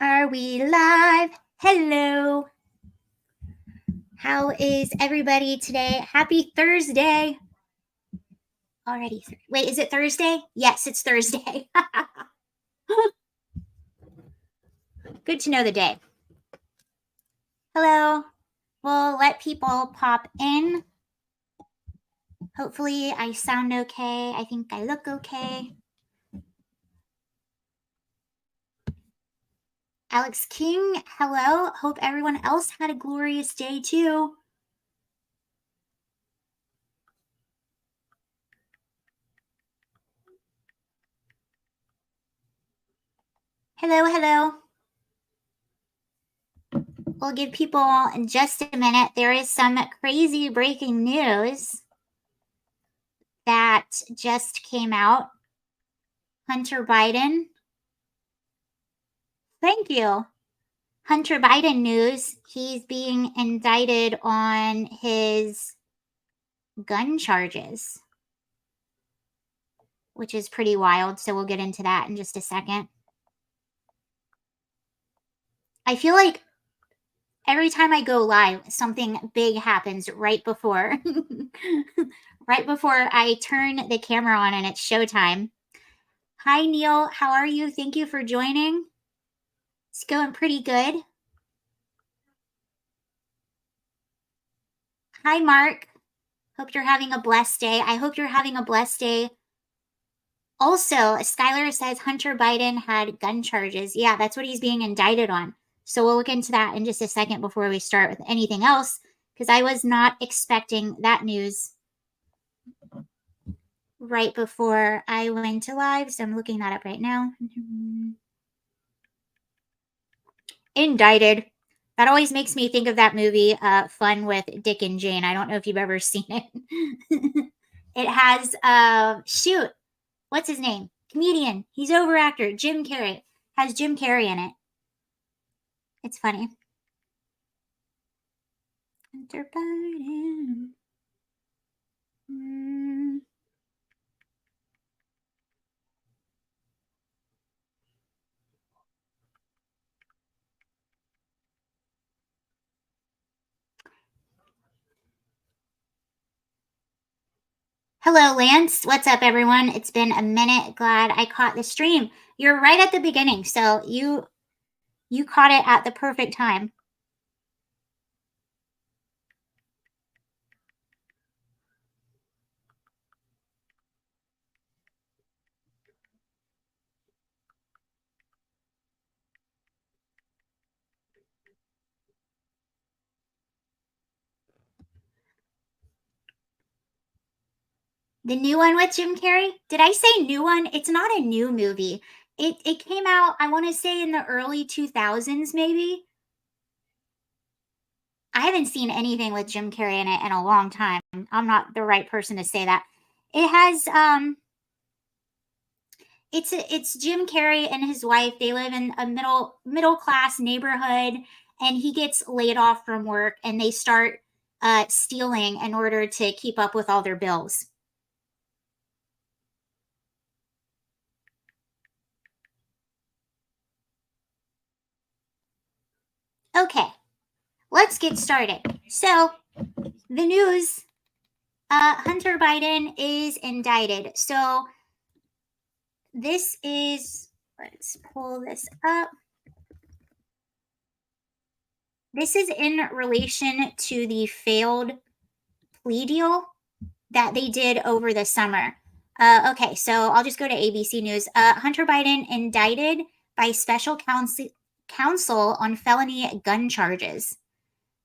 Are we live? Hello. How is everybody today? Happy Thursday. Already. Wait, is it Thursday? Yes, it's Thursday. Good to know the day. Hello. We'll let people pop in. Hopefully, I sound okay. I think I look okay. Alex King, hello. Hope everyone else had a glorious day too. Hello, hello. We'll give people just a minute. There is some crazy breaking news that just came out. Hunter Biden. Thank you. Hunter Biden news. He's being indicted on his gun charges, which is pretty wild. So we'll get into that in just a second. I feel like every time I go live, something big happens right before right before I turn the camera on and it's showtime. Hi, Neil. How are you? Thank you for joining. It's going pretty good. Hi, Mark. Hope you're having a blessed day. I hope you're having a blessed day. Also, Skylar says Hunter Biden had gun charges. Yeah, that's what he's being indicted on. So we'll look into that in just a second before we start with anything else, because I was not expecting that news right before I went to live. So I'm looking that up right now. Indicted. That always makes me think of that movie, Fun with Dick and Jane. I don't know if you've ever seen it. It has, shoot, what's his name? Comedian. He's over actor. Jim Carrey. Has Jim Carrey in it. It's funny. Hunter Biden. Hello, Lance. What's up, everyone? It's been a minute. Glad I caught the stream. You're right at the beginning, so you caught it at the perfect time. The new one with Jim Carrey? Did I say new one? It's not a new movie. It came out, I want to say, in the early 2000s, maybe. I haven't seen anything with Jim Carrey in it in a long time. I'm not the right person to say that. It has it's Jim Carrey and his wife. They live in a middle class neighborhood, and he gets laid off from work, and they start stealing in order to keep up with all their bills. Okay, let's get started. So, the news, Hunter Biden is indicted. So, this is, let's pull this up. This is in relation to the failed plea deal that they did over the summer. Okay, so I'll just go to ABC News. Hunter Biden indicted by special counsel on felony gun charges.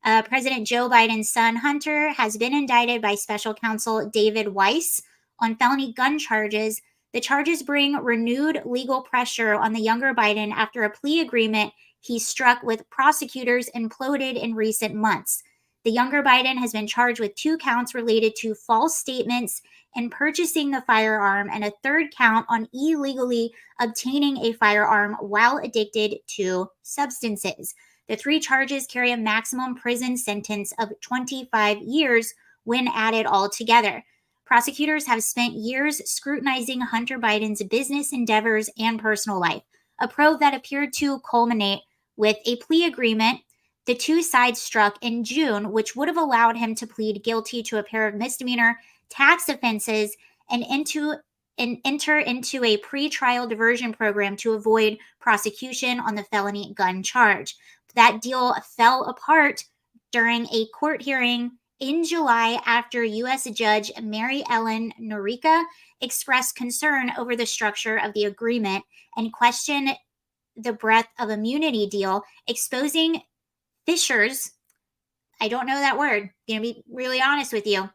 President Joe Biden's son, Hunter, has been indicted by special counsel David Weiss on felony gun charges. The charges bring renewed legal pressure on the younger Biden after a plea agreement he struck with prosecutors imploded in recent months. The younger Biden has been charged with 2 counts related to false statements and purchasing the firearm, and a 3rd count on illegally obtaining a firearm while addicted to substances. The 3 charges carry a maximum prison sentence of 25 years when added all together. Prosecutors have spent years scrutinizing Hunter Biden's business endeavors and personal life. a probe that appeared to culminate with a plea agreement the two sides struck in June, which would have allowed him to plead guilty to a pair of misdemeanor tax offenses and enter into a pre-trial diversion program to avoid prosecution on the felony gun charge. That deal fell apart during a court hearing in July after U.S. Judge Mary Ellen Norica expressed concern over the structure of the agreement and questioned the breadth of immunity deal, exposing fissures. I don't know that word. Gonna be really honest with you.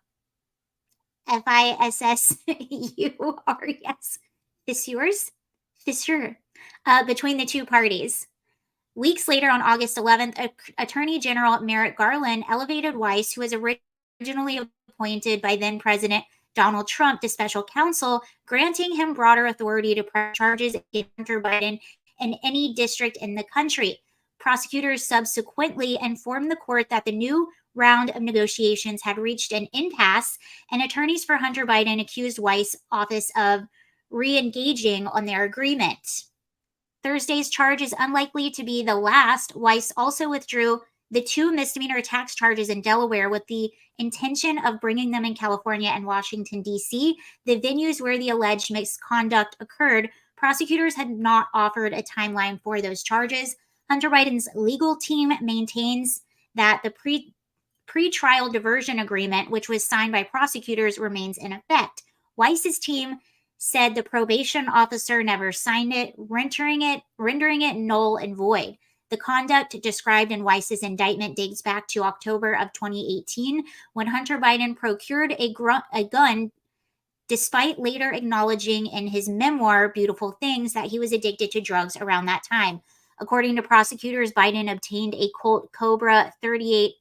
Fissures. Fissure. Between the two parties. Weeks later, on August 11th, Attorney General Merrick Garland elevated Weiss, who was originally appointed by then President Donald Trump to special counsel, granting him broader authority to press charges against Hunter Biden in any district in the country. Prosecutors subsequently informed the court that the new round of negotiations had reached an impasse, and attorneys for Hunter Biden accused Weiss' office of re-engaging on their agreement. Thursday's charge is unlikely to be the last. Weiss also withdrew the two misdemeanor tax charges in Delaware with the intention of bringing them in California and Washington, D.C., the venues where the alleged misconduct occurred. Prosecutors had not offered a timeline for those charges. Hunter Biden's legal team maintains that the pre-trial diversion agreement, which was signed by prosecutors, remains in effect. Weiss's team said the probation officer never signed it, rendering it null and void. The conduct described in Weiss's indictment dates back to October of 2018, when Hunter Biden procured a gun, despite later acknowledging in his memoir, Beautiful Things, that he was addicted to drugs around that time. According to prosecutors, Biden obtained a Colt Cobra 38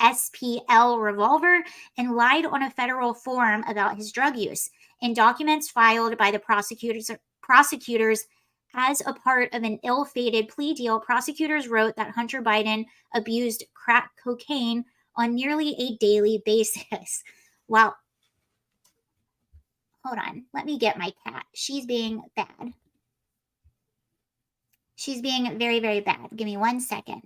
SPL revolver and lied on a federal form about his drug use. In documents filed by the prosecutors as a part of an ill-fated plea deal, prosecutors wrote that Hunter Biden abused crack cocaine on nearly a daily basis. Wow. Hold on. Let me get my cat. She's being bad. She's being very, very bad. Give me 1 second.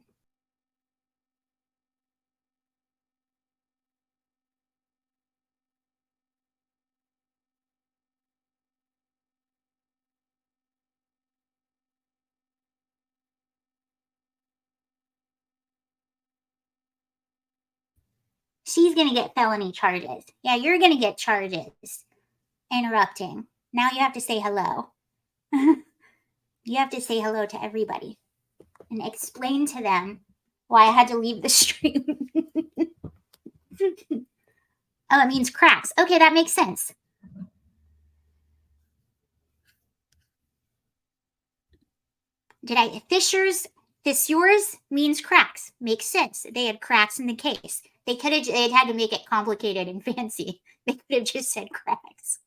She's going to get felony charges. Yeah, you're going to get charges. Interrupting. Now you have to say hello. You have to say hello to everybody and explain to them why I had to leave the stream. Oh, it means cracks. Okay, that makes sense. Fissures means cracks. Makes sense. They had cracks in the case. They'd had to make it complicated and fancy. They could have just said cracks.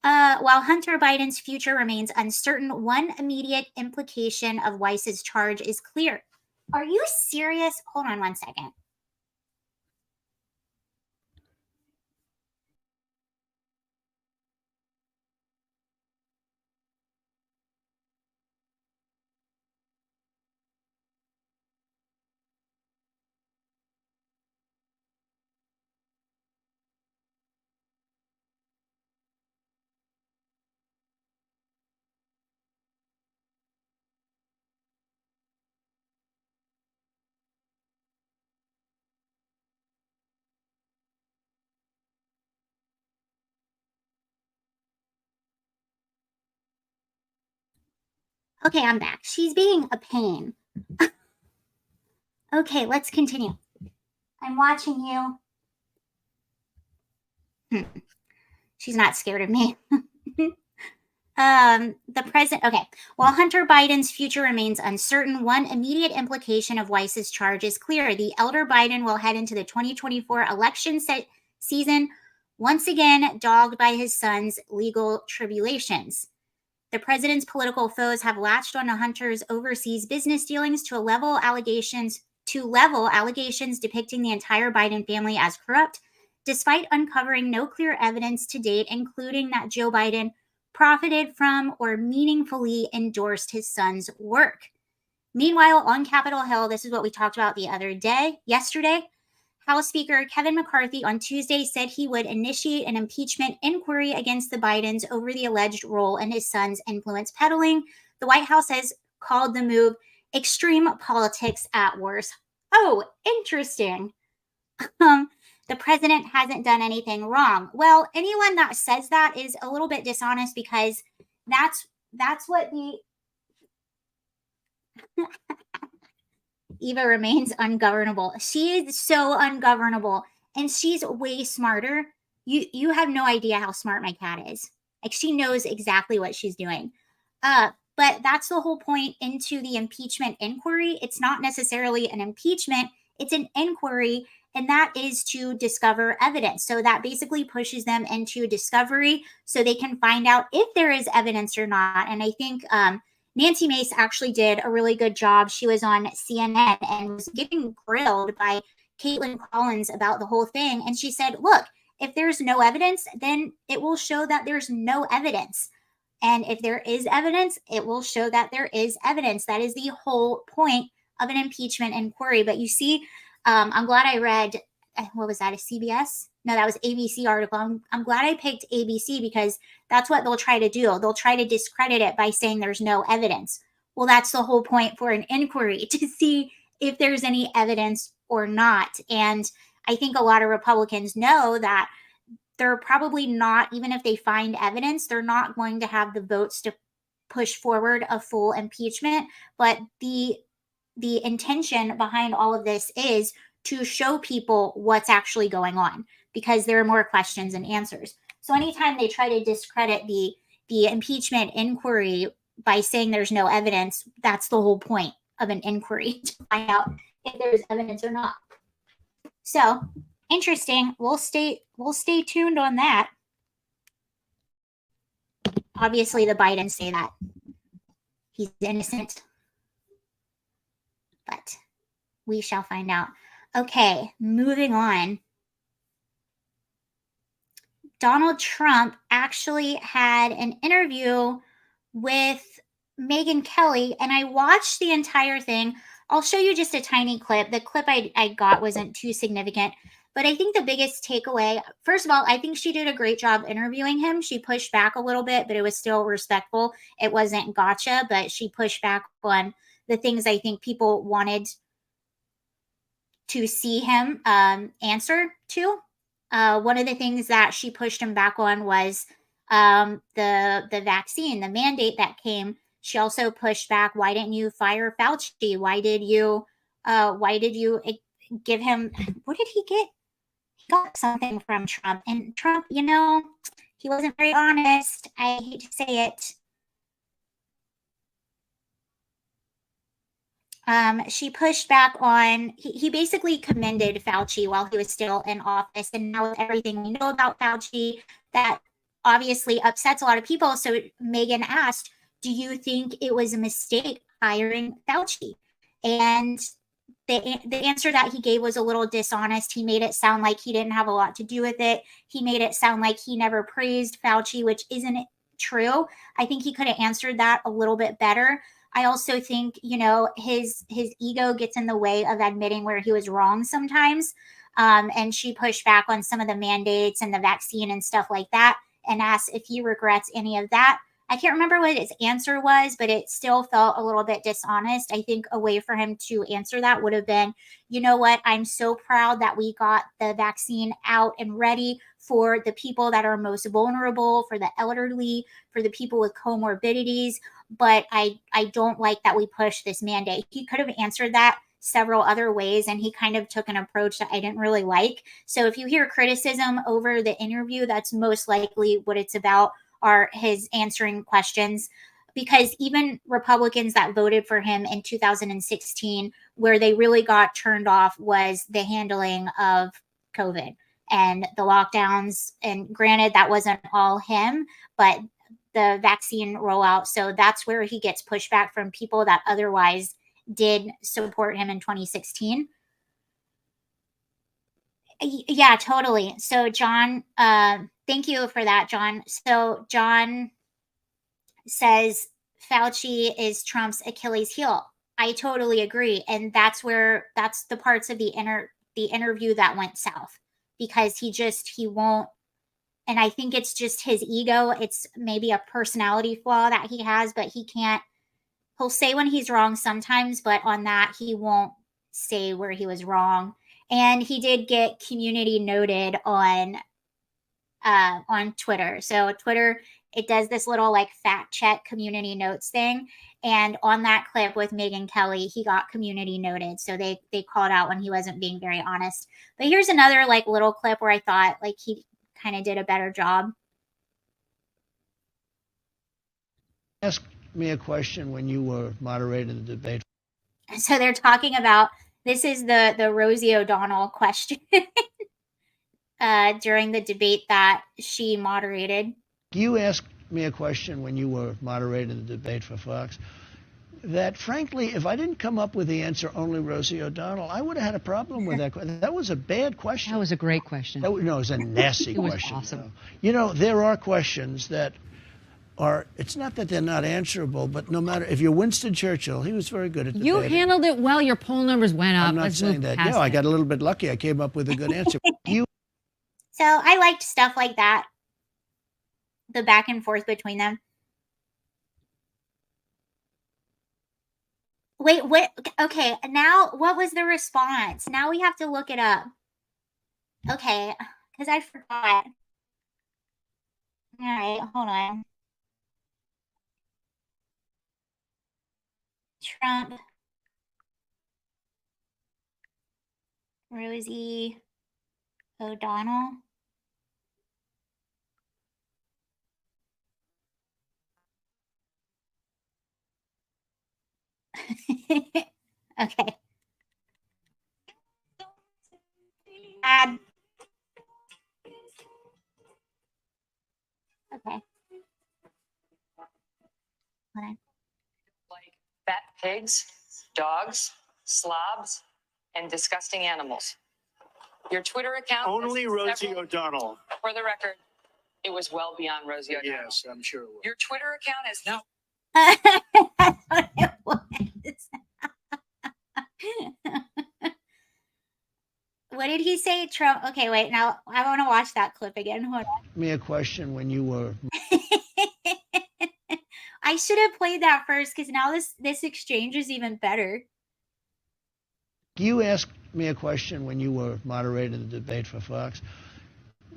While Hunter Biden's future remains uncertain, one immediate implication of Weiss's charge is clear. Are you serious? Hold on 1 second. Okay, I'm back. She's being a pain. Okay, let's continue. I'm watching you. She's not scared of me. Okay. While Hunter Biden's future remains uncertain, one immediate implication of Weiss's charge is clear. The elder Biden will head into the 2024 election season once again dogged by his son's legal tribulations. The president's political foes have latched on to Hunter's overseas business dealings to level allegations depicting the entire Biden family as corrupt, despite uncovering no clear evidence to date, including that Joe Biden profited from, or meaningfully endorsed his son's work. Meanwhile, on Capitol Hill, this is what we talked about the other day, yesterday. House Speaker Kevin McCarthy on Tuesday said he would initiate an impeachment inquiry against the Bidens over the alleged role in his son's influence peddling. The White House has called the move extreme politics at worst. Oh, interesting. The president hasn't done anything wrong. Well, anyone that says that is a little bit dishonest, because that's what the Eva remains ungovernable. She is so ungovernable, and she's way smarter. You have no idea how smart my cat is. Like, she knows exactly what she's doing. But that's the whole point into the impeachment inquiry. It's not necessarily an impeachment, it's an inquiry, and that is to discover evidence. So that basically pushes them into discovery so they can find out if there is evidence or not. And I think Nancy Mace actually did a really good job. She was on CNN and was getting grilled by Caitlin Collins about the whole thing. And she said, look, if there's no evidence, then it will show that there's no evidence. And if there is evidence, it will show that there is evidence. That is the whole point of an impeachment inquiry. But you see, I'm glad I read, what was that, a CBS? No, that was ABC article. I'm glad I picked ABC, because that's what they'll try to do. They'll try to discredit it by saying there's no evidence. Well, that's the whole point for an inquiry, to see if there's any evidence or not. And I think a lot of Republicans know that they're probably not, even if they find evidence, they're not going to have the votes to push forward a full impeachment. But the intention behind all of this is to show people what's actually going on, because there are more questions than answers. So anytime they try to discredit the impeachment inquiry by saying there's no evidence, that's the whole point of an inquiry, to find out if there's evidence or not. So interesting. We'll stay tuned on that. Obviously, the Bidens say that he's innocent, but we shall find out. Okay, moving on. Donald Trump actually had an interview with Megyn Kelly, and I watched the entire thing. I'll show you just a tiny clip. The clip I got wasn't too significant, but I think the biggest takeaway, first of all, I think she did a great job interviewing him. She pushed back a little bit, but it was still respectful. It wasn't gotcha, but she pushed back on the things I think people wanted to see him answer to. One of the things that she pushed him back on was the vaccine, the mandate that came. She also pushed back, why didn't you fire Fauci? Why did you give him, what did he get? He got something from Trump. And Trump, he wasn't very honest. I hate to say it. She pushed back on, he basically commended Fauci while he was still in office. And now with everything we know about Fauci, that obviously upsets a lot of people. So Megyn asked, do you think it was a mistake hiring Fauci? And the answer that he gave was a little dishonest. He made it sound like he didn't have a lot to do with it. He made it sound like he never praised Fauci, which isn't true. I think he could have answered that a little bit better. I also think, his ego gets in the way of admitting where he was wrong sometimes. And she pushed back on some of the mandates and the vaccine and stuff like that, and asked if he regrets any of that. I can't remember what his answer was, but it still felt a little bit dishonest. I think a way for him to answer that would have been, you know what, I'm so proud that we got the vaccine out and ready for the people that are most vulnerable, for the elderly, for the people with comorbidities. But I don't like that we push this mandate. He could have answered that several other ways, and he kind of took an approach that I didn't really like. So if you hear criticism over the interview, that's most likely what it's about, are his answering questions. Because even Republicans that voted for him in 2016, where they really got turned off was the handling of COVID and the lockdowns. And granted, that wasn't all him, but the vaccine rollout. So that's where he gets pushback from people that otherwise did support him in 2016. Yeah, totally. So John, thank you for that, John. So John says Fauci is Trump's Achilles heel. I totally agree. And that's the parts of the interview that went south, because he won't. And I think it's just his ego. It's maybe a personality flaw that he has, but he'll say when he's wrong sometimes, but on that, he won't say where he was wrong. And he did get community noted on Twitter. So Twitter, it does this little like fact check community notes thing. And on that clip with Megyn Kelly, he got community noted. So they called out when he wasn't being very honest. But here's another like little clip where I thought like he kind of did a better job. Ask me a question when you were moderating the debate. So they're talking about, this is the Rosie O'Donnell question during the debate that she moderated. You asked me a question when you were moderating the debate for Fox that, frankly, if I didn't come up with the answer only Rosie O'Donnell, I would have had a problem with that. That was a bad question. That was a great question. No, it was a nasty question. Awesome. You know, there are questions that are, it's not that they're not answerable, but no matter, if you're Winston Churchill, he was very good at debating. You handled it well. Your poll numbers went up. I'm not saying that. Yeah, I got a little bit lucky. I came up with a good answer. So I liked stuff like that, the back and forth between them. Wait, what? Okay, now what was the response? Now we have to look it up. Okay, because I forgot. All right, hold on. Trump, Rosie O'Donnell. Okay. Okay. Like fat pigs, dogs, slobs, and disgusting animals. Your Twitter account. Only Rosie O'Donnell. For the record, it was well beyond Rosie O'Donnell. Yes, I'm sure it was. Your Twitter account is now. That's what it was. What did he say? Trump. Okay, wait. Now I want to watch that clip again. Hold on. Me a question when you were. I should have played that first, because now this exchange is even better. You asked me a question when you were moderating the debate for Fox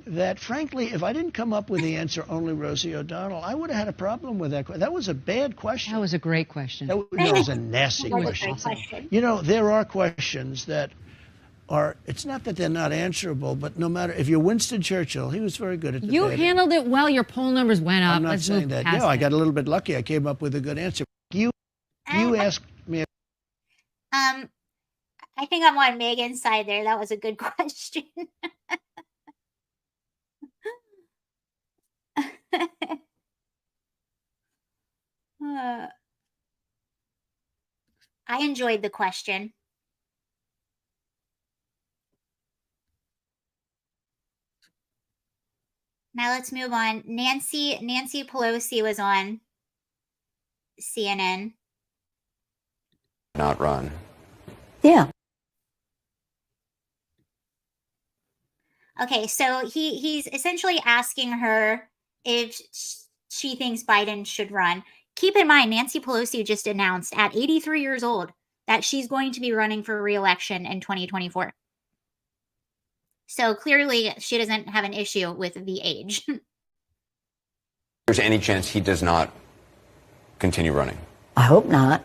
that, frankly, if I didn't come up with the answer only Rosie O'Donnell, I would have had a problem with that. That was a bad question. That was a great question. That was a nasty question. You know, there are questions that are, it's not that they're not answerable, but no matter, if you're Winston Churchill, he was very good at debating. You handled it well. Your poll numbers went up. I'm not saying that. Yeah, I got a little bit lucky. I came up with a good answer. You asked me. I think I'm on Megan's side there. That was a good question. I enjoyed the question. Now let's move on. Nancy Pelosi was on CNN. Not run. Yeah. Okay, so he's essentially asking her if she thinks Biden should run. Keep in mind, Nancy Pelosi just announced at 83 years old that she's going to be running for re-election in 2024. So clearly she doesn't have an issue with the age. There's any chance he does not continue running? I hope not.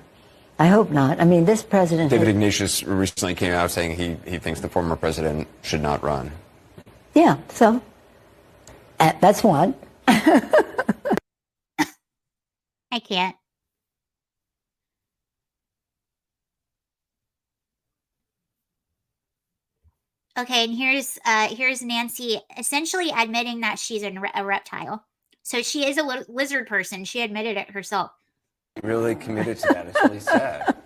I hope not. I mean, this president... David Ignatius recently came out saying he thinks the former president should not run. Yeah, so that's one. I can't. Okay, and here's Nancy essentially admitting that she's a reptile. So she is a lizard person. She admitted it herself. Really committed to that. It's really sad.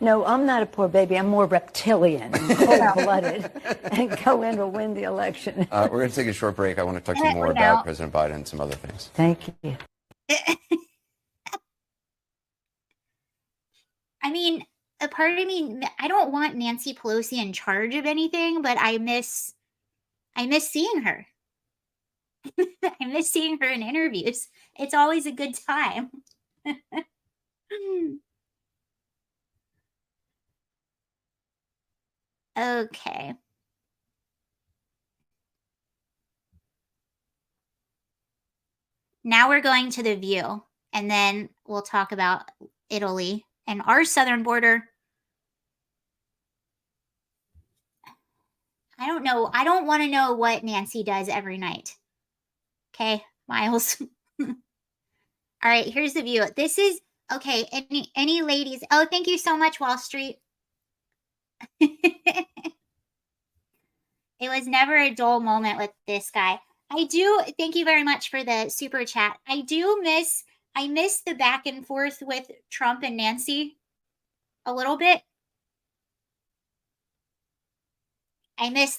No, I'm not a poor baby. I'm more reptilian, cold-blooded, and go in to win the election. We're going to take a short break. I want to talk to you more about President Biden and some other things. Thank you. I mean, a part of me, I don't want Nancy Pelosi in charge of anything, but I miss seeing her. I miss seeing her in interviews. It's always a good time. Okay. Now we're going to the View, and then we'll talk about Italy and our southern border. I don't know. I don't want to know what Nancy does every night. Okay, Miles. All right, here's the View. This is okay. Any ladies? Oh, thank you so much, Wall Street. It was never a dull moment with this guy. I do thank you very much for the super chat. I miss the back and forth with Trump and Nancy a little bit.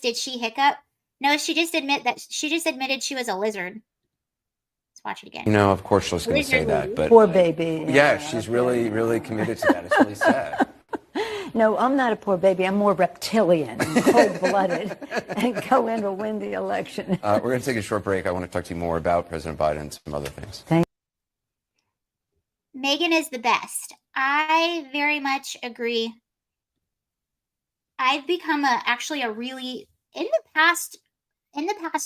Did she hiccup? No, she just admitted she was a lizard. Let's watch it again. You know, of course she was going to say that, but Poor baby. yeah, she's really, really committed to that. It's really sad. No, I'm not a poor baby. I'm more reptilian, cold-blooded, and go in to win the election. We're going to take a short break. I want to talk to you more about President Biden and some other things. Meghan is the best. I very much agree. I've become actually a really in the past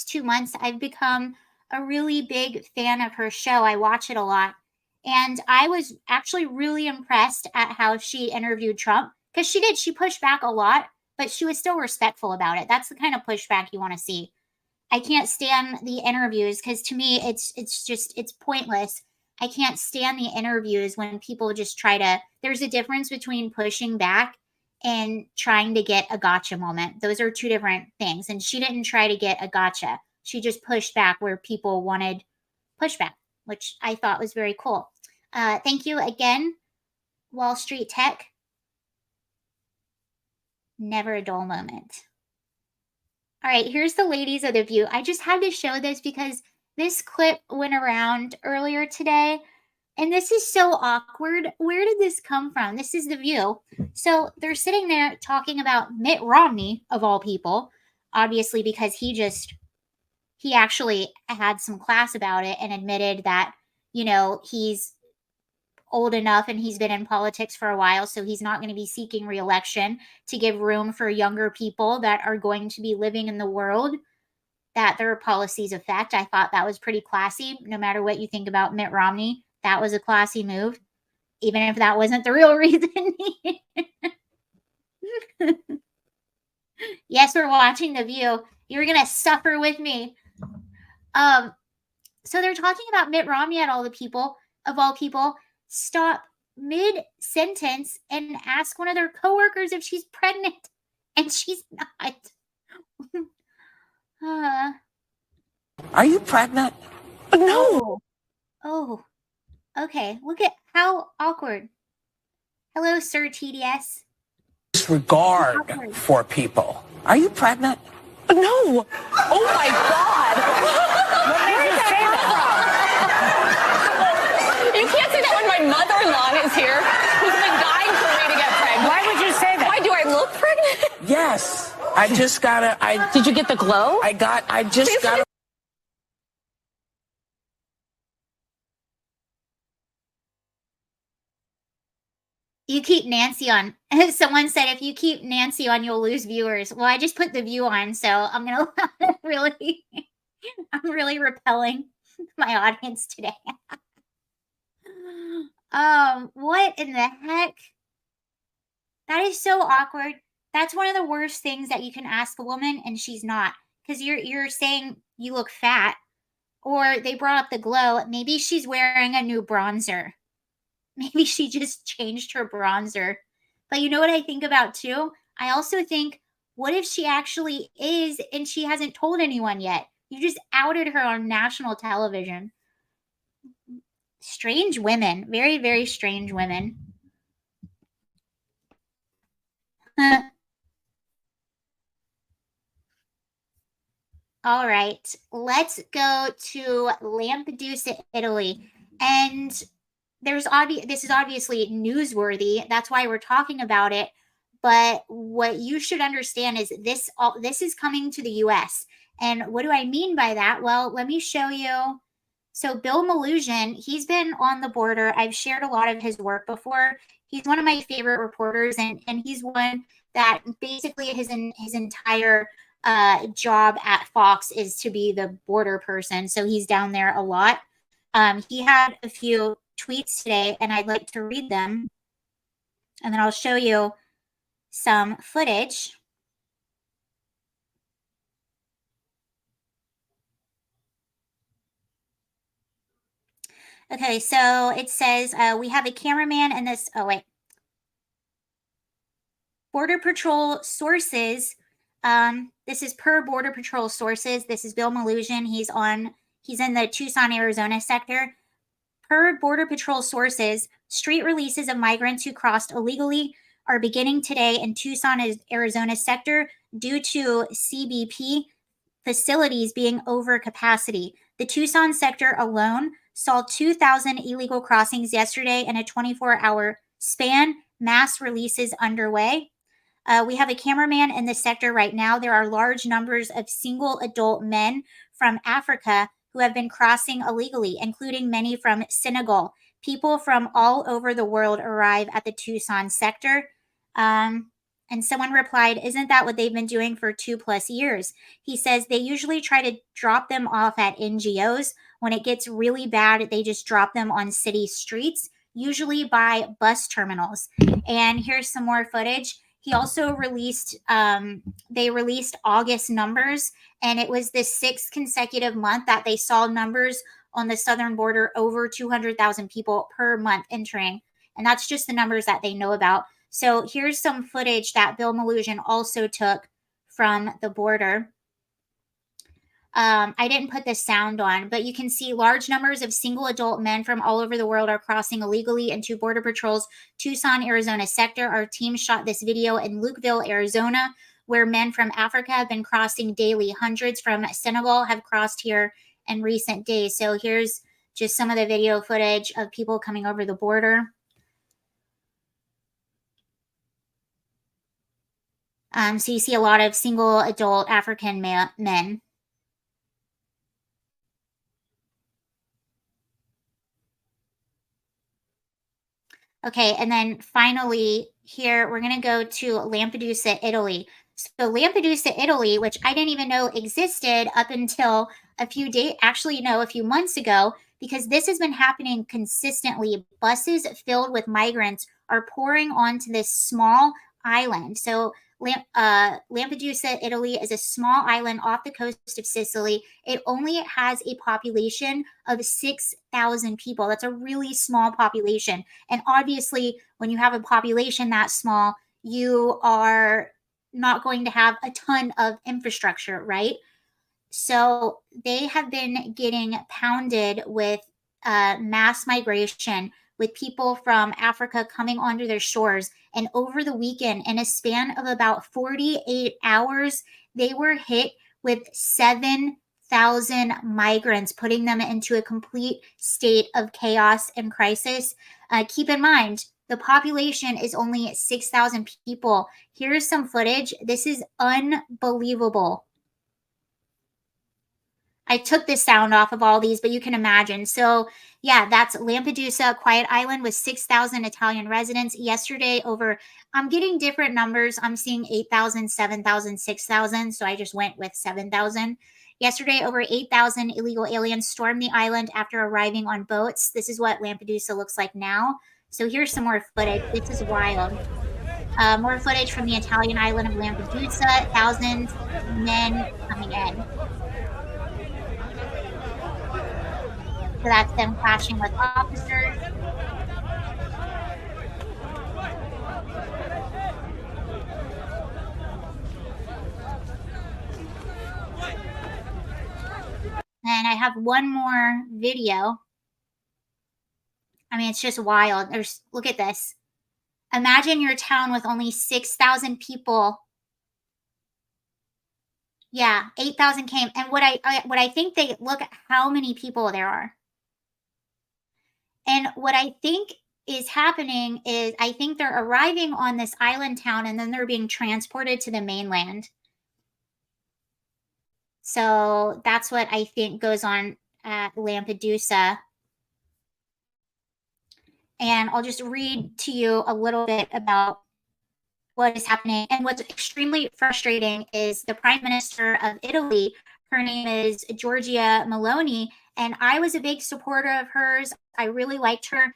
2 months, I've become a really big fan of her show. I watch it a lot. And I was actually really impressed at how she interviewed Trump, because she pushed back a lot, but she was still respectful about it. That's the kind of pushback you want to see. I can't stand the interviews because to me it's pointless. I can't stand the interviews when people just there's a difference between pushing back and trying to get a gotcha moment. Those are two different things. And she didn't try to get a gotcha. She just pushed back where people wanted pushback, which I thought was very cool. Thank you again, Wall Street Tech. Never a dull moment. All right, here's the ladies of the View. I just had to show this because this clip went around earlier today, and this is so awkward. Where did this come from? This is the View. So they're sitting there talking about Mitt Romney, of all people, obviously because he actually had some class about it and admitted that, he's old enough and he's been in politics for a while, so he's not going to be seeking re-election to give room for younger people that are going to be living in the world that their policies affect. I thought that was pretty classy. No matter what you think about Mitt Romney, that was a classy move, even if that wasn't the real reason. Yes, we're watching The View. You're going to suffer with me. So they're talking about Mitt Romney of all people, stop mid-sentence and ask one of their coworkers if she's pregnant, and she's not. Are you pregnant? No. Oh, okay. Look at how awkward. Hello, Sir TDS. Disregard for people. Are you pregnant? No. Oh my God. Where did that come from? You can't say that when my mother-in-law is here, who's been dying for me to get pregnant. Why would you say that? Why do I look pregnant? Yes. I just gotta. Did you get the glow? I just got. You keep Nancy on. Someone said if you keep Nancy on, you'll lose viewers. Well, I just put The View on, so I'm gonna I'm really repelling my audience today. What in the heck? That is so awkward. That's one of the worst things that you can ask a woman, and she's not, because you're saying you look fat, or they brought up the glow. Maybe she's wearing a new bronzer. Maybe she just changed her bronzer. But you know what I think about too? I also think, what if she actually is and she hasn't told anyone yet? You just outed her on national television. Strange women. Very, very strange women. All right. Let's go to Lampedusa, Italy. And this is obviously newsworthy. That's why we're talking about it. But what you should understand is this is coming to the US. And what do I mean by that? Well, let me show you. So Bill Malusian, he's been on the border. I've shared a lot of his work before. He's one of my favorite reporters, and he's one that basically his entire job at Fox is to be the border person. So he's down there a lot. He had a few tweets today, and I'd like to read them, and then I'll show you some footage. Okay, so it says we have a cameraman in this. Oh, wait. Border Patrol sources. This is per Border Patrol sources. This is Bill Malusian. He's in the Tucson, Arizona sector. Per Border Patrol sources, street releases of migrants who crossed illegally are beginning today in Tucson, Arizona sector due to CBP facilities being over capacity. The Tucson sector alone saw 2,000 illegal crossings yesterday in a 24-hour span. Mass releases underway. We have a cameraman in the sector right now. There are large numbers of single adult men from Africa who have been crossing illegally, including many from Senegal. People from all over the world arrive at the Tucson sector. And someone replied, "Isn't that what they've been doing for 2+ years?" He says they usually try to drop them off at NGOs. When it gets really bad, they just drop them on city streets, usually by bus terminals. And here's some more footage. He also released, they released August numbers, and it was the 6th consecutive month that they saw numbers on the southern border over 200,000 people per month entering. And that's just the numbers that they know about. So here's some footage that Bill Malusian also took from the border. I didn't put the sound on, but you can see large numbers of single adult men from all over the world are crossing illegally into Border Patrol's Tucson, Arizona sector. Our team shot this video in Lukeville, Arizona, where men from Africa have been crossing daily. Hundreds from Senegal have crossed here in recent days. So here's just some of the video footage of people coming over the border. So you see a lot of single adult African men. Okay, and then finally here, we're going to go to Lampedusa, Italy. So Lampedusa, Italy, which I didn't even know existed up until a few months ago, because this has been happening consistently. Buses filled with migrants are pouring onto this small island. So Lampedusa, Italy is a small island off the coast of Sicily. It only has a population of 6,000 people. That's a really small population. And obviously, when you have a population that small, you are not going to have a ton of infrastructure, right? So they have been getting pounded with mass migration, with people from Africa coming onto their shores. And over the weekend, in a span of about 48 hours, they were hit with 7,000 migrants, putting them into a complete state of chaos and crisis. Keep in mind, the population is only 6,000 people. Here's some footage. This is unbelievable. I took the sound off of all these, but you can imagine. So yeah, that's Lampedusa, quiet island with 6,000 Italian residents. Yesterday I'm getting different numbers. I'm seeing 8,000, 7,000, 6,000. So I just went with 7,000. Yesterday, over 8,000 illegal aliens stormed the island after arriving on boats. This is what Lampedusa looks like now. So here's some more footage. This is wild. More footage from the Italian island of Lampedusa. Thousands of men coming in. So that's them clashing with officers. And I have one more video. I mean, it's just wild. Look at this. Imagine your town with only 6,000 people. Yeah, 8,000 came. And what I think look at how many people there are. And what I think is happening is I think they're arriving on this island town and then they're being transported to the mainland. So that's what I think goes on at Lampedusa. And I'll just read to you a little bit about what is happening. And what's extremely frustrating is the Prime Minister of Italy. Her name is Giorgia Meloni, and I was a big supporter of hers. I really liked her.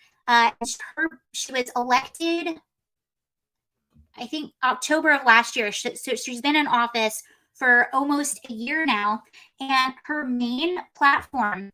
She was elected, I think, October of last year. So she's been in office for almost a year now, and her main platform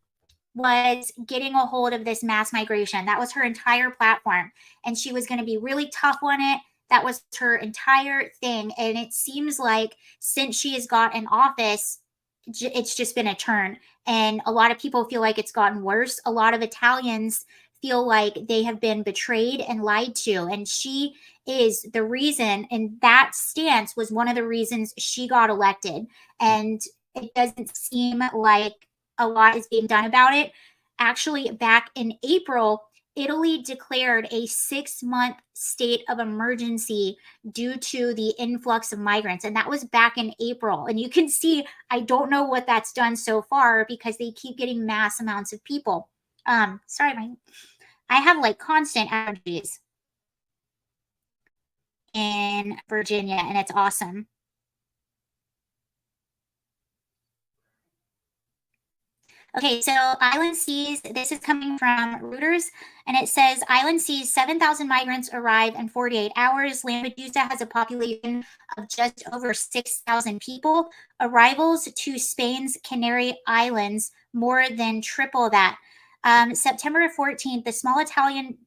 was getting a hold of this mass migration. That was her entire platform, and she was going to be really tough on it. That was her entire thing, and it seems like since she has got in office, it's just been a turn, and a lot of people feel like it's gotten worse. A lot of Italians feel like they have been betrayed and lied to, and she is the reason, and that stance was one of the reasons she got elected. And it doesn't seem like a lot is being done about it. Actually, back in April, Italy declared a 6-month state of emergency due to the influx of migrants. And that was back in April. And you can see, I don't know what that's done so far because they keep getting mass amounts of people. Sorry, I have like constant allergies in Virginia, and it's awesome. Okay, so Island sees, this is coming from Reuters, and it says Island sees 7,000 migrants arrive in 48 hours. Lampedusa has a population of just over 6,000 people. Arrivals to Spain's Canary Islands more than triple that. September 14th, the small Italian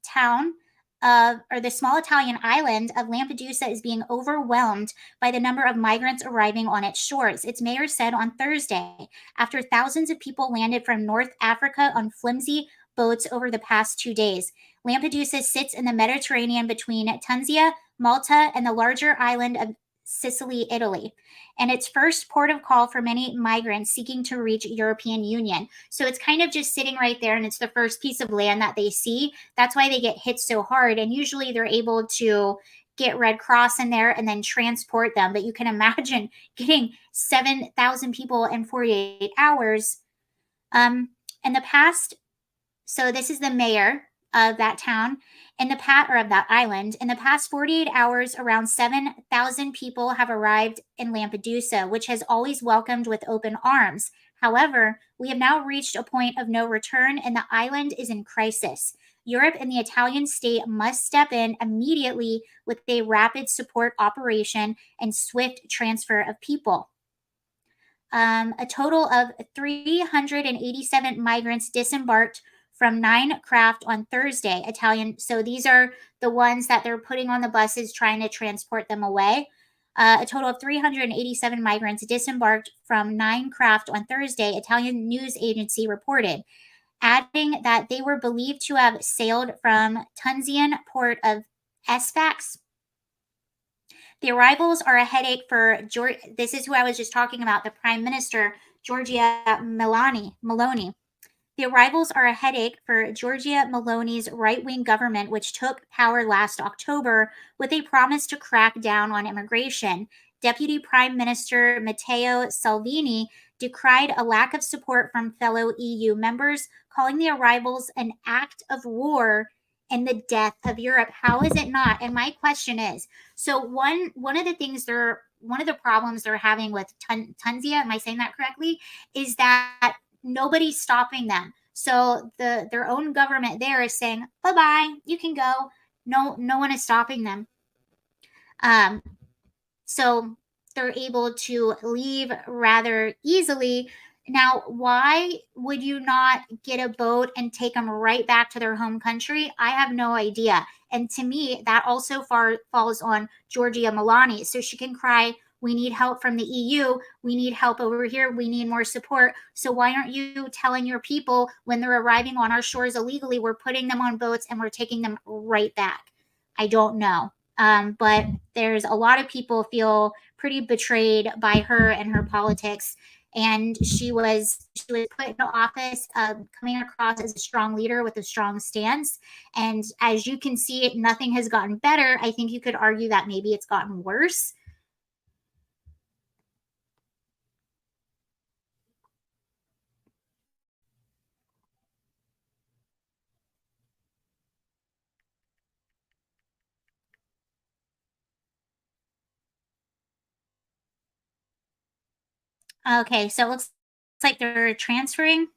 island of Lampedusa is being overwhelmed by the number of migrants arriving on its shores. Its mayor said on Thursday, after thousands of people landed from North Africa on flimsy boats over the past 2 days. Lampedusa sits in the Mediterranean between Tunisia, Malta, and the larger island of Sicily, Italy, and its first port of call for many migrants seeking to reach European Union. So it's kind of just sitting right there, and it's the first piece of land that they see. That's why they get hit so hard, and usually they're able to get Red Cross in there and then transport them. But you can imagine getting 7,000 people in 48 hours. In the past, so this is the mayor of that town, of that island. In the past 48 hours, around 7,000 people have arrived in Lampedusa, which has always welcomed with open arms. However, we have now reached a point of no return, and the island is in crisis. Europe and the Italian state must step in immediately with a rapid support operation and swift transfer of people. A total of 387 migrants disembarked from 9 craft on Thursday. So these are the ones that they're putting on the buses trying to transport them away. A total of 387 migrants disembarked from 9 craft on Thursday, Italian news agency reported, adding that they were believed to have sailed from Tunisian port of Sfax. The arrivals are a headache for this is who I was just talking about, the Prime Minister, Giorgia Meloni. The arrivals are a headache for Giorgia Meloni's right-wing government, which took power last October with a promise to crack down on immigration. Deputy Prime Minister Matteo Salvini decried a lack of support from fellow EU members, calling the arrivals an act of war and the death of Europe. How is it not? And my question is, so one of the problems they're having with Tunisia, am I saying that correctly, is that nobody's stopping them. So their own government there is saying, bye-bye, you can go. No one is stopping them. So they're able to leave rather easily. Now, why would you not get a boat and take them right back to their home country? I have no idea. And to me, that also falls on Giorgia Meloni. So she can cry, we need help from the EU. We need help over here. We need more support. So why aren't you telling your people when they're arriving on our shores illegally, we're putting them on boats and we're taking them right back? I don't know. But there's a lot of people feel pretty betrayed by her and her politics. and she was put into office, coming across as a strong leader with a strong stance. And as you can see, nothing has gotten better. I think you could argue that maybe it's gotten worse. Okay, so it looks like they're transferring.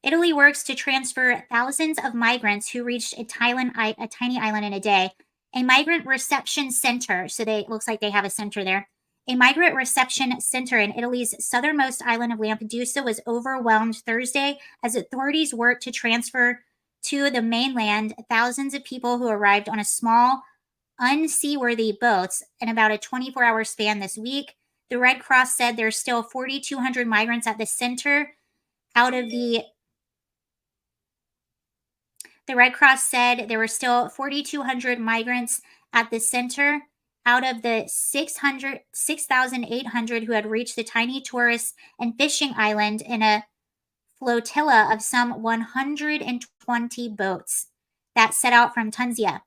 Italy works to transfer thousands of migrants who reached a tiny island in a day. A migrant reception center, so it looks like they have a center there. A migrant reception center in Italy's southernmost island of Lampedusa was overwhelmed Thursday as authorities worked to transfer to the mainland thousands of people who arrived on a small, unseaworthy boats in about a 24-hour span this week. The Red Cross said there's still 4,200 migrants at the center out of the Red Cross said there were still 4,200 migrants at the center out of the 6,800 who had reached the tiny tourist and fishing island in a flotilla of some 120 boats that set out from Tunisia.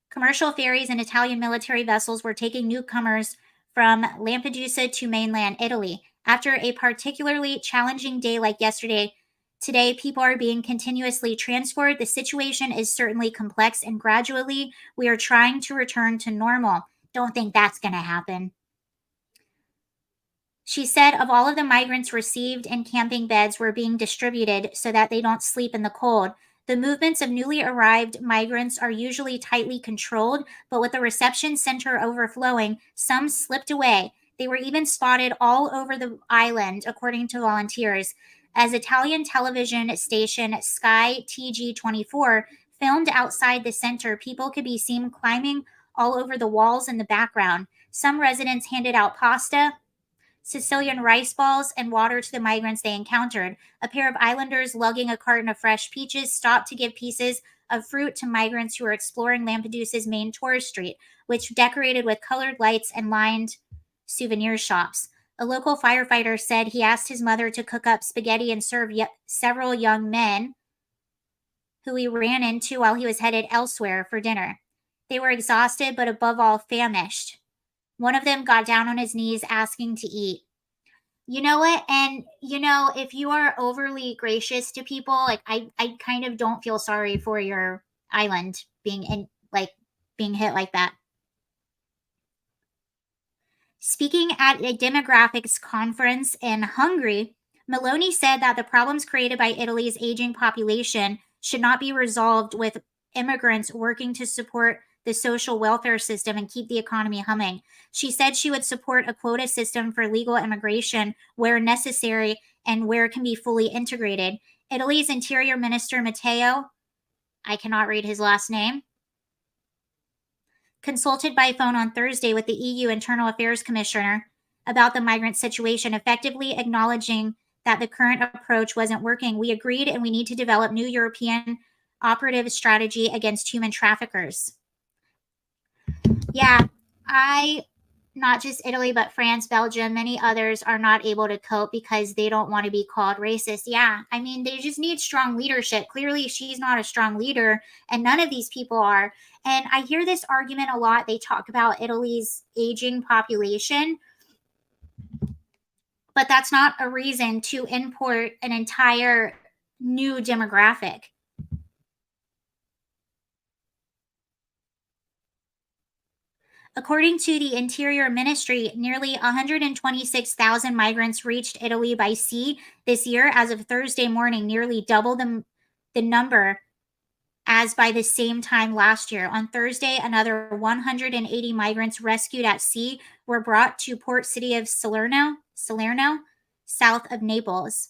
Commercial ferries and Italian military vessels were taking newcomers from Lampedusa to mainland Italy. After a particularly challenging day like yesterday, today people are being continuously transferred. The situation is certainly complex, and gradually we are trying to return to normal. Don't think that's going to happen. She said of all of the migrants received in camping beds were being distributed so that they don't sleep in the cold. The movements of newly arrived migrants are usually tightly controlled, but with the reception center overflowing, some slipped away. They were even spotted all over the island, according to volunteers. As Italian television station Sky TG24 filmed outside the center, people could be seen climbing all over the walls in the background. Some residents handed out pasta, Sicilian rice balls, and water to the migrants they encountered. A pair of islanders lugging a carton of fresh peaches stopped to give pieces of fruit to migrants who were exploring Lampedusa's main tourist street, which decorated with colored lights and lined souvenir shops. A local firefighter said he asked his mother to cook up spaghetti and serve several young men who he ran into while he was headed elsewhere for dinner. They were exhausted, but above all, famished. One of them got down on his knees asking to eat. You know what? And, if you are overly gracious to people, like I kind of don't feel sorry for your island being hit like that. Speaking at a demographics conference in Hungary, Meloni said that the problems created by Italy's aging population should not be resolved with immigrants working to support the social welfare system and keep the economy humming. She said she would support a quota system for legal immigration where necessary and where it can be fully integrated. Italy's Interior Minister Matteo, I cannot read his last name, consulted by phone on Thursday with the EU Internal Affairs Commissioner about the migrant situation, effectively acknowledging that the current approach wasn't working. We agreed and we need to develop new European operative strategy against human traffickers. Yeah, not just Italy, but France, Belgium, many others are not able to cope because they don't want to be called racist. Yeah, I mean, they just need strong leadership. Clearly, she's not a strong leader, and none of these people are. And I hear this argument a lot. They talk about Italy's aging population, but that's not a reason to import an entire new demographic. According to the Interior Ministry, nearly 126,000 migrants reached Italy by sea this year as of Thursday morning, nearly double the number as by the same time last year. On Thursday, another 180 migrants rescued at sea were brought to port city of Salerno, south of Naples.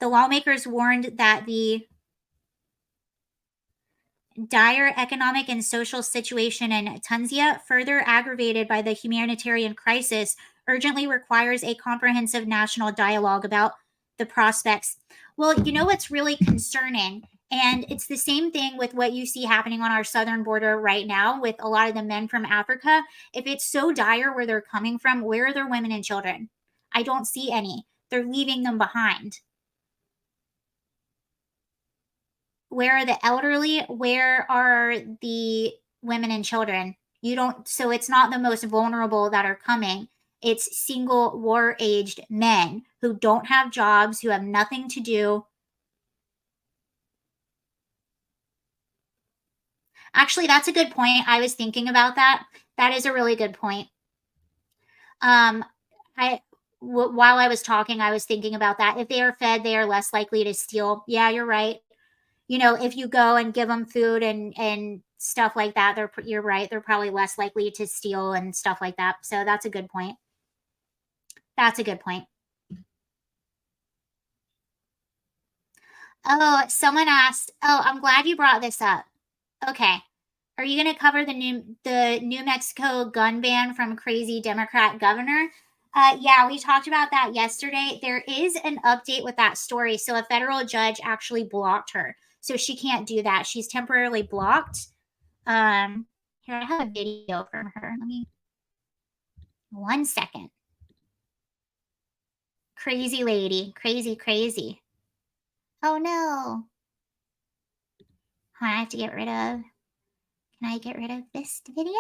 The lawmakers warned that the dire economic and social situation in Tunisia, further aggravated by the humanitarian crisis, urgently requires a comprehensive national dialogue about the prospects. Well, you know what's really concerning And it's the same thing with what you see happening on our southern border right now with a lot of the men from Africa. If it's so dire where they're coming from, where are their women and children? I don't see any. They're leaving them behind. Where are the elderly? Where are the women and children? You don't, so it's not the most vulnerable that are coming. It's single war-aged men who don't have jobs, who have nothing to do. Actually, that's a good point. I was thinking about that. That is a really good point. While I was talking, I was thinking about that. If they are fed, they are less likely to steal. Yeah, you're right. You know, if you go and give them food and stuff like that, you're right. They're probably less likely to steal and stuff like that. So that's a good point. That's a good point. Oh, someone asked, oh, I'm glad you brought this up. Okay. Are you going to cover the New Mexico gun ban from crazy Democrat governor? Yeah, we talked about that yesterday. There is an update with that story. So a federal judge actually blocked her. So she can't do that. She's temporarily blocked. Here, I have a video from her. Let me, 1 second. Crazy lady. Crazy, crazy. Oh, no. Hold on, I have to get rid of. Can I get rid of this video?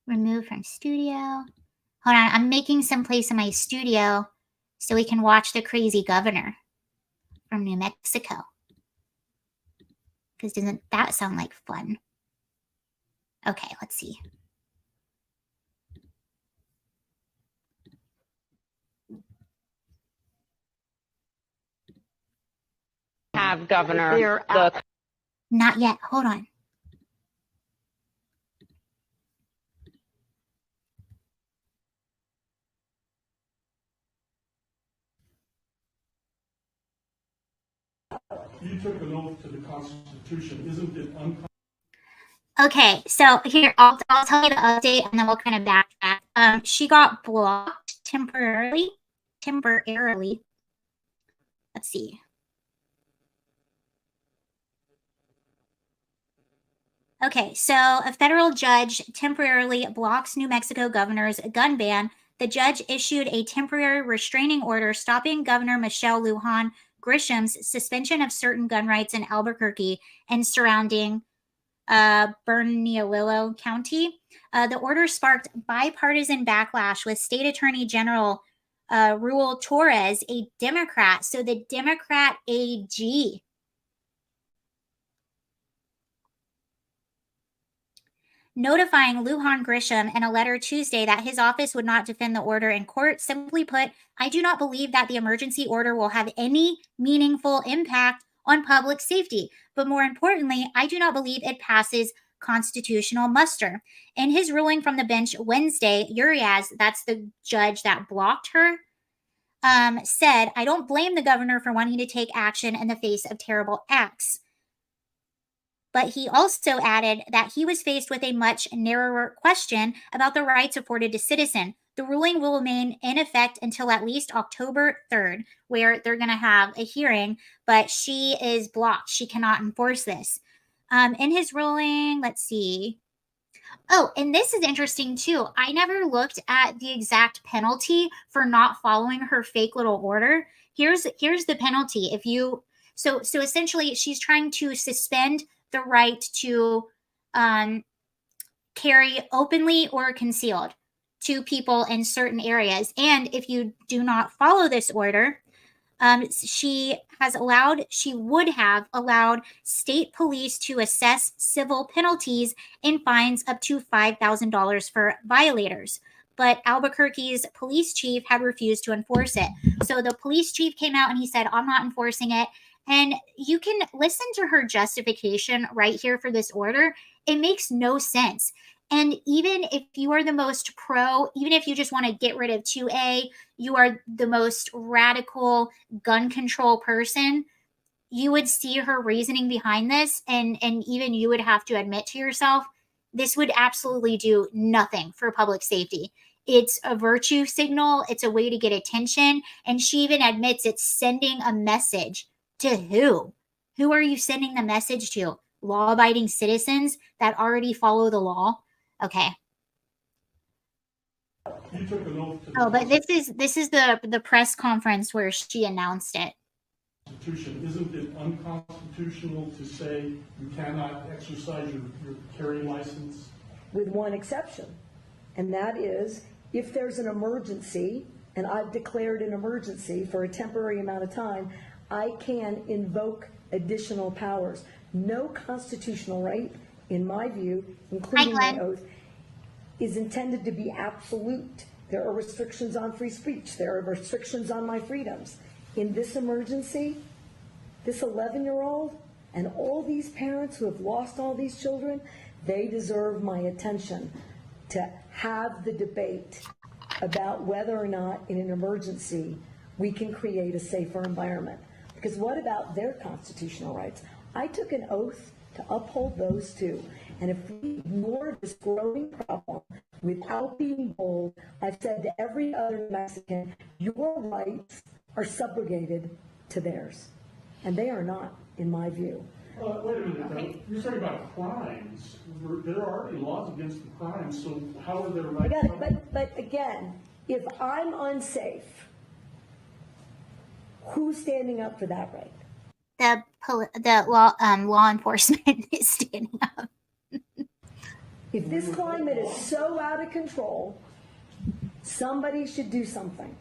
Remove from studio. Hold on, I'm making some place in my studio so we can watch the crazy governor from New Mexico. Because doesn't that sound like fun? Okay, let's see. Have Governor the Not yet. Hold on. You took an oath to the Constitution. Isn't it unconstitutional? Okay, so here, I'll tell you the update and then we'll kind of backtrack. She got blocked temporarily. Let's see. Okay, so a federal judge temporarily blocks New Mexico governor's gun ban. The judge issued a temporary restraining order stopping Governor Michelle Lujan Grisham's suspension of certain gun rights in Albuquerque and surrounding Bernalillo County. The order sparked bipartisan backlash with State Attorney General Raul Torres, a Democrat. So the Democrat AG notifying Lujan Grisham in a letter Tuesday that his office would not defend the order in court. Simply put, I do not believe that the emergency order will have any meaningful impact on public safety. But more importantly, I do not believe it passes constitutional muster. In his ruling from the bench Wednesday, Urias, that's the judge that blocked her, said, I don't blame the governor for wanting to take action in the face of terrible acts. But he also added that he was faced with a much narrower question about the rights afforded to citizens. The ruling will remain in effect until at least October 3rd, where they're going to have a hearing, but she is blocked. She cannot enforce this. In his ruling, let's see. Oh, and this is interesting too. I never looked at the exact penalty for not following her fake little order. Here's the penalty. If you so essentially she's trying to suspend the right to carry openly or concealed to people in certain areas. And if you do not follow this order, she would have allowed state police to assess civil penalties and fines up to $5,000 for violators. But Albuquerque's police chief had refused to enforce it. So the police chief came out and he said, I'm not enforcing it. And you can listen to her justification right here for this order. It makes no sense. And even if you are the most pro, even if you just want to get rid of 2A, you are the most radical gun control person, you would see her reasoning behind this. And even you would have to admit to yourself, this would absolutely do nothing for public safety. It's a virtue signal. It's a way to get attention. And she even admits it's sending a message to who? Who are you sending the message to? Law-abiding citizens that already follow the law? Okay. You took an oath to the Oh, but this is the press conference where she announced it. Constitution. Isn't it unconstitutional to say you cannot exercise your carry license? With one exception, and that is if there's an emergency, and I've declared an emergency for a temporary amount of time, I can invoke additional powers. No constitutional right, in my view, including my oath, is intended to be absolute. There are restrictions on free speech. There are restrictions on my freedoms. In this emergency, this 11-year-old and all these parents who have lost all these children, they deserve my attention to have the debate about whether or not in an emergency we can create a safer environment. Because what about their constitutional rights? I took an oath to uphold those too. And if we ignore this growing problem without being bold, I've said to every other Mexican, your rights are subrogated to theirs. And they are not, in my view. Wait a minute, though. You're talking about crimes. There are already laws against the crimes, so how are their rights? I got it, but again, if I'm unsafe, who's standing up for that right? The law enforcement is standing up. If this climate is so out of control, somebody should do something.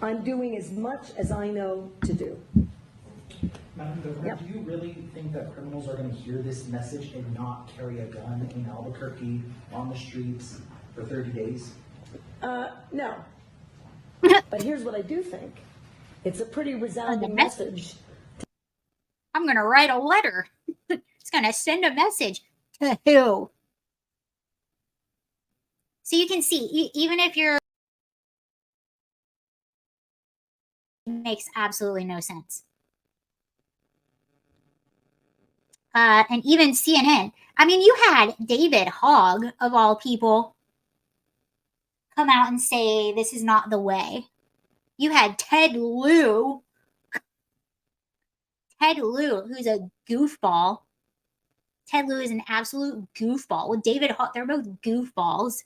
I'm doing as much as I know to do. Madam Governor, do you really think that criminals are going to hear this message and not carry a gun in Albuquerque on the streets for 30 days? No. But here's what I do think. It's a pretty resounding message. I'm going to write a letter. It's going to send a message to who? So you can see, even if you're, it makes absolutely no sense. And even CNN. I mean, you had David Hogg, of all people, come out and say this is not the way. You had Ted Lieu, who's a goofball. Ted Lieu is an absolute goofball. With David Hogg, they're both goofballs.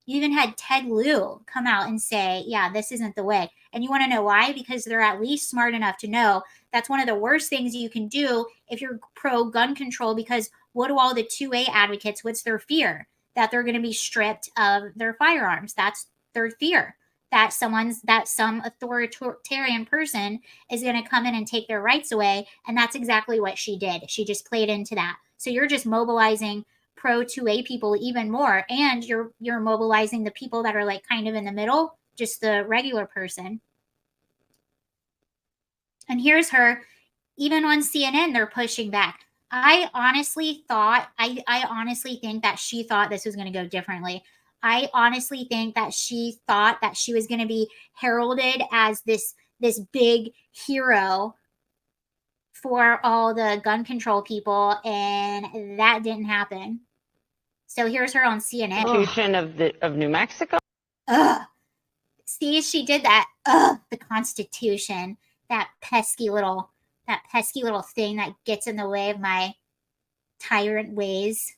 You even had Ted Lieu come out and say, yeah, this isn't the way. And you want to know why? Because they're at least smart enough to know that's one of the worst things you can do if you're pro-gun control, because what do all the 2A advocates, what's their fear? That they're going to be stripped of their firearms. That's their fear. That some authoritarian person is going to come in and take their rights away. And that's exactly what she did. She just played into that. So you're just mobilizing pro 2A people even more, and you're mobilizing the people that are like kind of in the middle, just the regular person. And here's her, even on CNN, they're pushing back. I honestly think that she thought this was going to go differently. I honestly think that she thought that she was going to be heralded as this big hero for all the gun control people, and that didn't happen. So here's her on CNN. Constitution of New Mexico. Ugh. See, she did that. Ugh, the Constitution. That pesky little thing that gets in the way of my tyrant ways.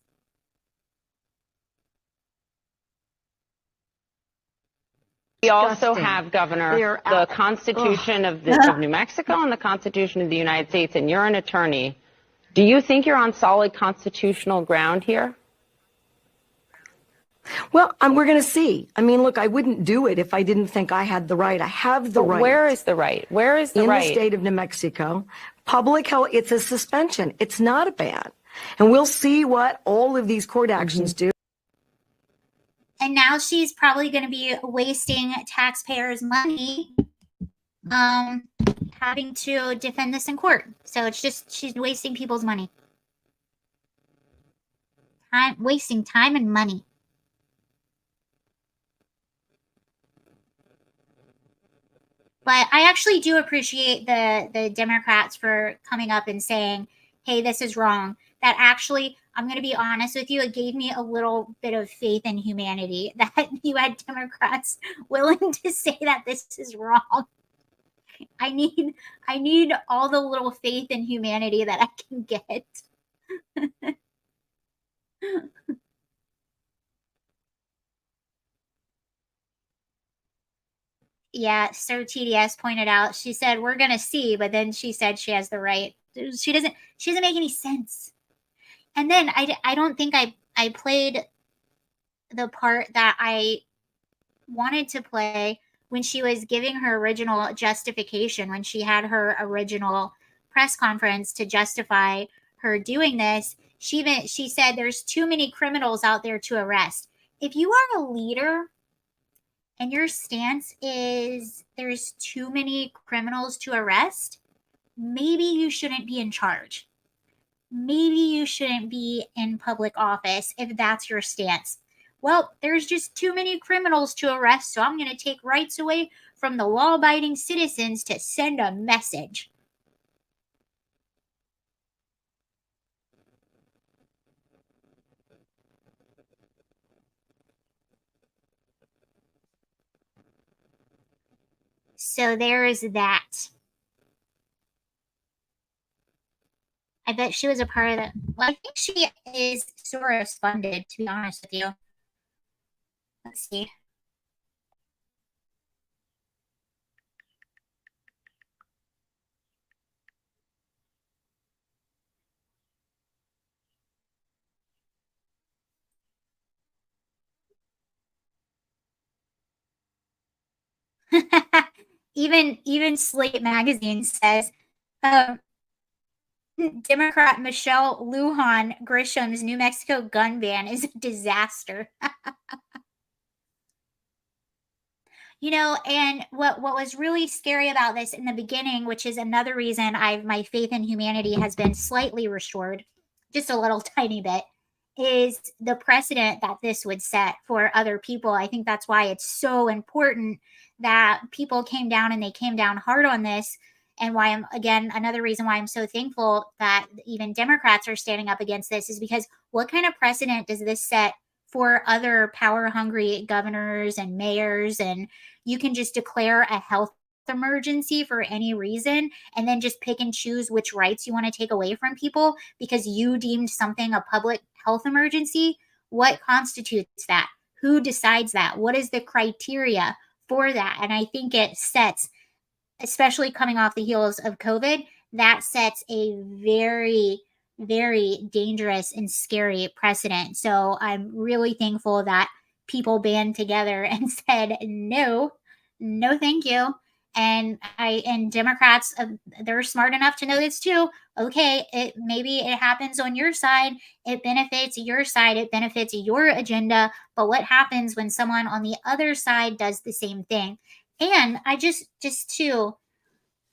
We also have, Governor, the Constitution of New Mexico and the Constitution of the United States, and you're an attorney. Do you think you're on solid constitutional ground here? Well, we're going to see. I mean, look, I wouldn't do it if I didn't think I had the right. I have the right. Where is the right? Where is the right? In the state of New Mexico. Public health, it's a suspension. It's not a ban. And we'll see what all of these court actions do. And now she's probably going to be wasting taxpayers' money having to defend this in court. So it's just, she's wasting people's money. Wasting time and money. But I actually do appreciate the Democrats for coming up and saying, hey, this is wrong. That actually, I'm going to be honest with you, it gave me a little bit of faith in humanity that you had Democrats willing to say that this is wrong. I need all the little faith in humanity that I can get. Yeah, Sir TDS pointed out. She said we're gonna see, but then she said she has the right. She doesn't make any sense. And then I don't think I played the part that I wanted to play when she was giving her original justification, when she had her original press conference to justify her doing this. She said there's too many criminals out there to arrest. If you are a leader and your stance is there's too many criminals to arrest, maybe you shouldn't be in charge. Maybe you shouldn't be in public office if that's your stance. Well, there's just too many criminals to arrest, so I'm going to take rights away from the law abiding citizens to send a message. So there's that. I bet she was a part of that. Well, I think she is Soros funded, to be honest with you. Let's see. even Slate magazine says Democrat Michelle Lujan Grisham's New Mexico gun ban is a disaster. You know, and what was really scary about this in the beginning, which is another reason my faith in humanity has been slightly restored, just a little tiny bit, is the precedent that this would set for other people. I think that's why it's so important that people came down, and they came down hard on this. And why another reason why I'm so thankful that even Democrats are standing up against this is because what kind of precedent does this set for other power hungry governors and mayors? And you can just declare a health emergency for any reason and then just pick and choose which rights you want to take away from people because you deemed something a public health emergency. What constitutes that? Who decides that? What is the criteria for that? And I think it sets, especially coming off the heels of COVID, that sets a very, very dangerous and scary precedent. So I'm really thankful that people band together and said, no, thank you. And Democrats, they're smart enough to know this too. Okay, maybe it happens on your side. It benefits your side. It benefits your agenda. But what happens when someone on the other side does the same thing? And I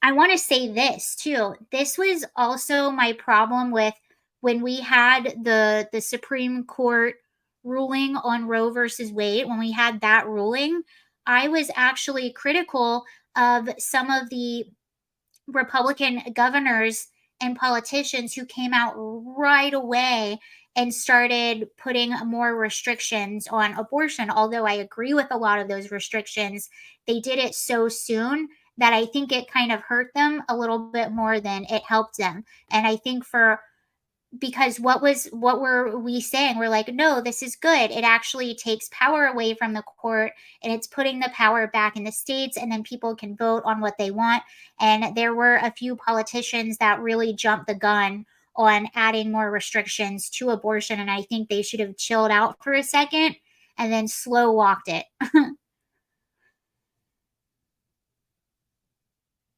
I want to say this too. This was also my problem with when we had the Supreme Court ruling on Roe versus Wade. When we had that ruling, I was actually critical of some of the Republican governors and politicians who came out right away and started putting more restrictions on abortion. Although I agree with a lot of those restrictions, they did it so soon that I think it kind of hurt them a little bit more than it helped them. And I think because what were we saying? We're like, no, this is good. It actually takes power away from the court and it's putting the power back in the states, and then people can vote on what they want. And there were a few politicians that really jumped the gun on adding more restrictions to abortion. And I think they should have chilled out for a second and then slow walked it.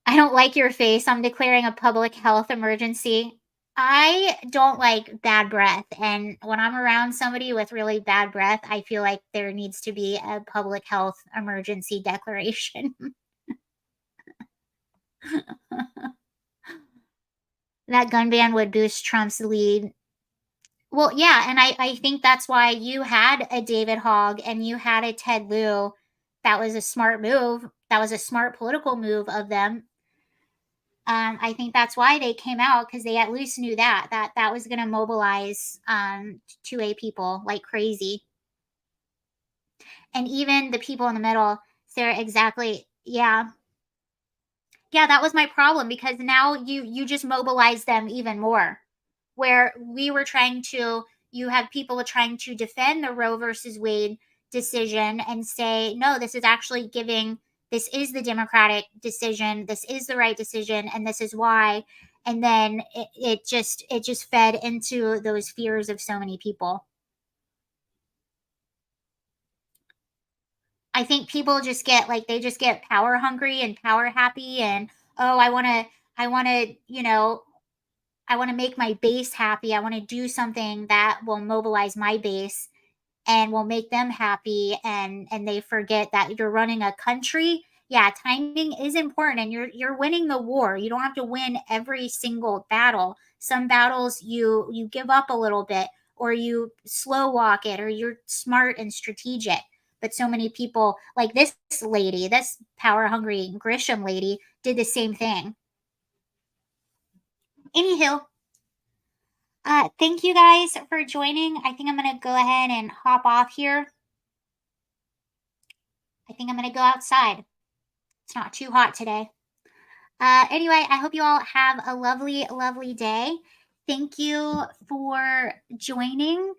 I don't like your face. I'm declaring a public health emergency. I don't like bad breath. And when I'm around somebody with really bad breath, I feel like there needs to be a public health emergency declaration. That gun ban would boost Trump's lead. Well, yeah. And I think that's why you had a David Hogg and you had a Ted Lieu. That was a smart move. That was a smart political move of them. I think that's why they came out, because they at least knew that was going to mobilize 2A people like crazy. And even the people in the middle, they're exactly, yeah. Yeah, that was my problem, because now you just mobilize them even more. Where we were trying to, you have people trying to defend the Roe versus Wade decision and say, no, this is actually giving, this is the democratic decision, this is the right decision, and this is why. And then it just fed into those fears of so many people. I think people just get like, they just get power hungry and power happy, and oh, I want to, I want to make my base happy. I want to do something that will mobilize my base and will make them happy, and they forget that you're running a country. Yeah, timing is important, and you're winning the war. You don't have to win every single battle. Some battles you give up a little bit, or you slow walk it, or you're smart and strategic. But so many people, like this lady, this power hungry Grisham lady, did the same thing. Anywho, thank you guys for joining. I think I'm gonna go ahead and hop off here. I think I'm gonna go outside. It's not too hot today. Anyway, I hope you all have a lovely, lovely day. Thank you for joining.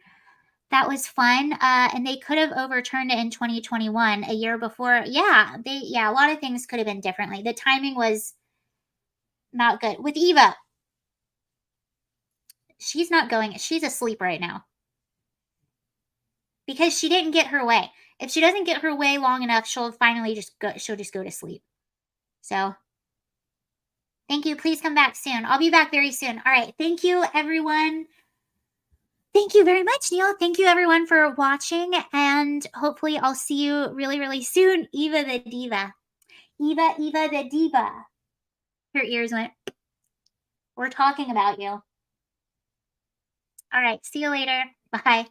That was fun. And they could have overturned it in 2021, a year before. Yeah, a lot of things could have been differently. The timing was not good. With Eva, she's not going. She's asleep right now because she didn't get her way. If she doesn't get her way long enough, she'll finally just go. She'll just go to sleep. So thank you. Please come back soon. I'll be back very soon. All right. Thank you, everyone. Thank you very much, Neil. Thank you, everyone, for watching. And hopefully I'll see you really, really soon. Eva the Diva. Eva the Diva. Her ears went. We're talking about you. All right. See you later. Bye.